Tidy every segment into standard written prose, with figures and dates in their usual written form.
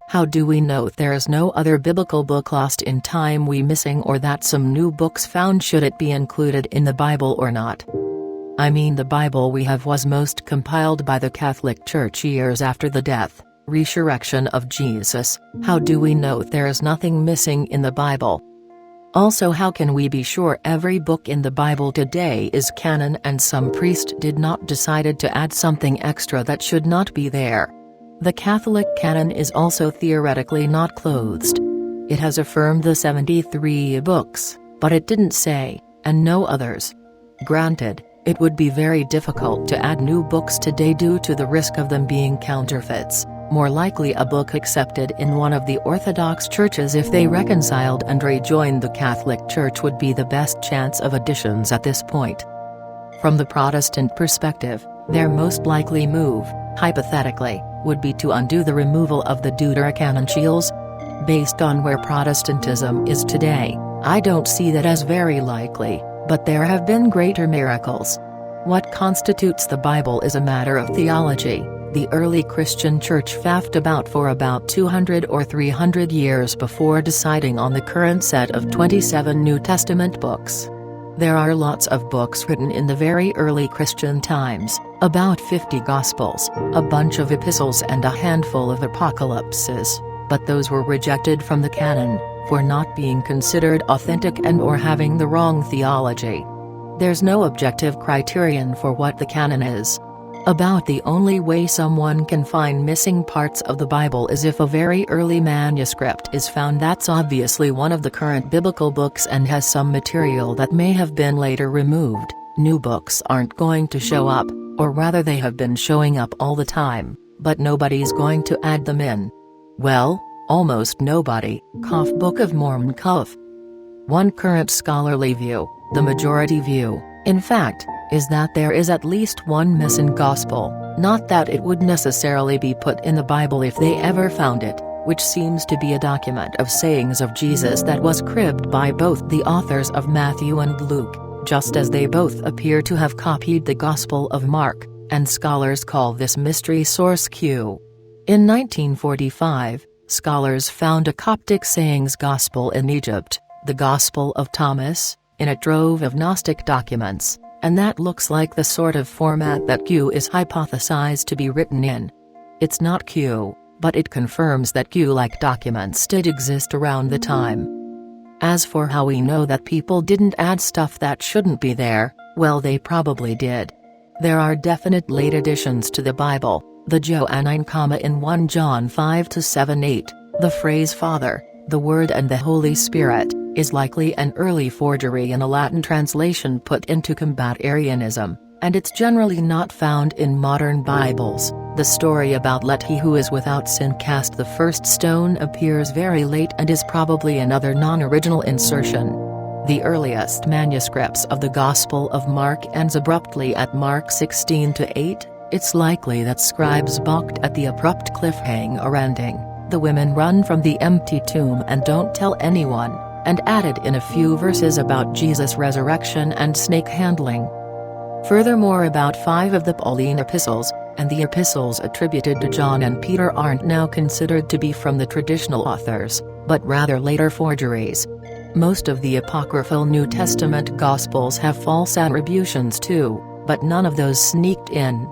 How do we know there is no other biblical book lost in time we missing, or that some new books found? Should it be included in the Bible or not? I mean, the Bible we have was most compiled by the Catholic Church years after the death, resurrection of Jesus. How do we know there is nothing missing in the Bible? Also, how can we be sure every book in the Bible today is canon and some priest did not decided to add something extra that should not be there? The Catholic canon is also theoretically not closed. It has affirmed the 73 books, but it didn't say, and no others. Granted, it would be very difficult to add new books today due to the risk of them being counterfeits. More likely a book accepted in one of the Orthodox churches if they reconciled and rejoined the Catholic Church would be the best chance of additions at this point. From the Protestant perspective, their most likely move, hypothetically, would be to undo the removal of the Deuterocanonials. Based on where Protestantism is today, I don't see that as very likely, but there have been greater miracles. What constitutes the Bible is a matter of theology. The early Christian Church faffed about for about 200 or 300 years before deciding on the current set of 27 New Testament books. There are lots of books written in the very early Christian times, about 50 Gospels, a bunch of epistles and a handful of apocalypses, but those were rejected from the canon, for not being considered authentic and/or having the wrong theology. There's no objective criterion for what the canon is. About the only way someone can find missing parts of the Bible is if a very early manuscript is found that's obviously one of the current biblical books and has some material that may have been later removed. New books aren't going to show up, or rather they have been showing up all the time, but nobody's going to add them in. Well, almost nobody. Book of Mormon. One current scholarly view, the majority view, in fact, is that there is at least one missing gospel, not that it would necessarily be put in the Bible if they ever found it, which seems to be a document of sayings of Jesus that was cribbed by both the authors of Matthew and Luke, just as they both appear to have copied the Gospel of Mark, and scholars call this mystery source Q. In 1945, scholars found a Coptic sayings gospel in Egypt, the Gospel of Thomas, in a trove of Gnostic documents. And that looks like the sort of format that Q is hypothesized to be written in. It's not Q, but it confirms that Q-like documents did exist around the time. As for how we know that people didn't add stuff that shouldn't be there, well, they probably did. There are definite late additions to the Bible, the Johannine comma in 1 John 5-7-8, the phrase Father, the Word and the Holy Spirit, is likely an early forgery in a Latin translation put in to combat Arianism, and it's generally not found in modern Bibles. The story about "Let he who is without sin cast the first stone" appears very late and is probably another non-original insertion. The earliest manuscripts of the Gospel of Mark ends abruptly at Mark 16-8, it's likely that scribes balked at the abrupt cliffhanger ending. The women run from the empty tomb and don't tell anyone, and added in a few verses about Jesus' resurrection and snake handling. Furthermore, about 5 of the Pauline epistles, and the epistles attributed to John and Peter, aren't now considered to be from the traditional authors, but rather later forgeries. Most of the apocryphal New Testament Gospels have false attributions too, but none of those sneaked in.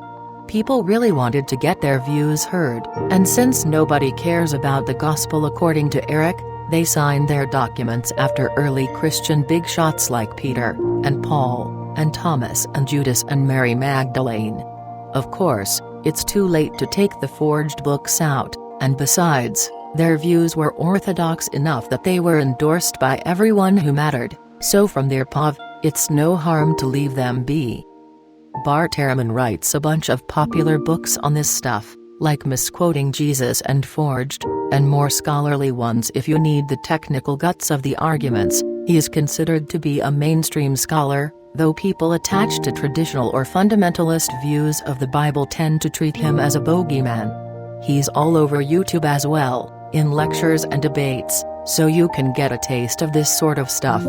People really wanted to get their views heard, and since nobody cares about the Gospel according to Eric, they signed their documents after early Christian big shots like Peter, and Paul, and Thomas and Judas and Mary Magdalene. Of course, it's too late to take the forged books out, and besides, their views were orthodox enough that they were endorsed by everyone who mattered, so from their POV, it's no harm to leave them be. Bart Ehrman writes a bunch of popular books on this stuff, like Misquoting Jesus and Forged, and more scholarly ones if you need the technical guts of the arguments. He is considered to be a mainstream scholar, though people attached to traditional or fundamentalist views of the Bible tend to treat him as a bogeyman. He's all over YouTube as well, in lectures and debates, so you can get a taste of this sort of stuff.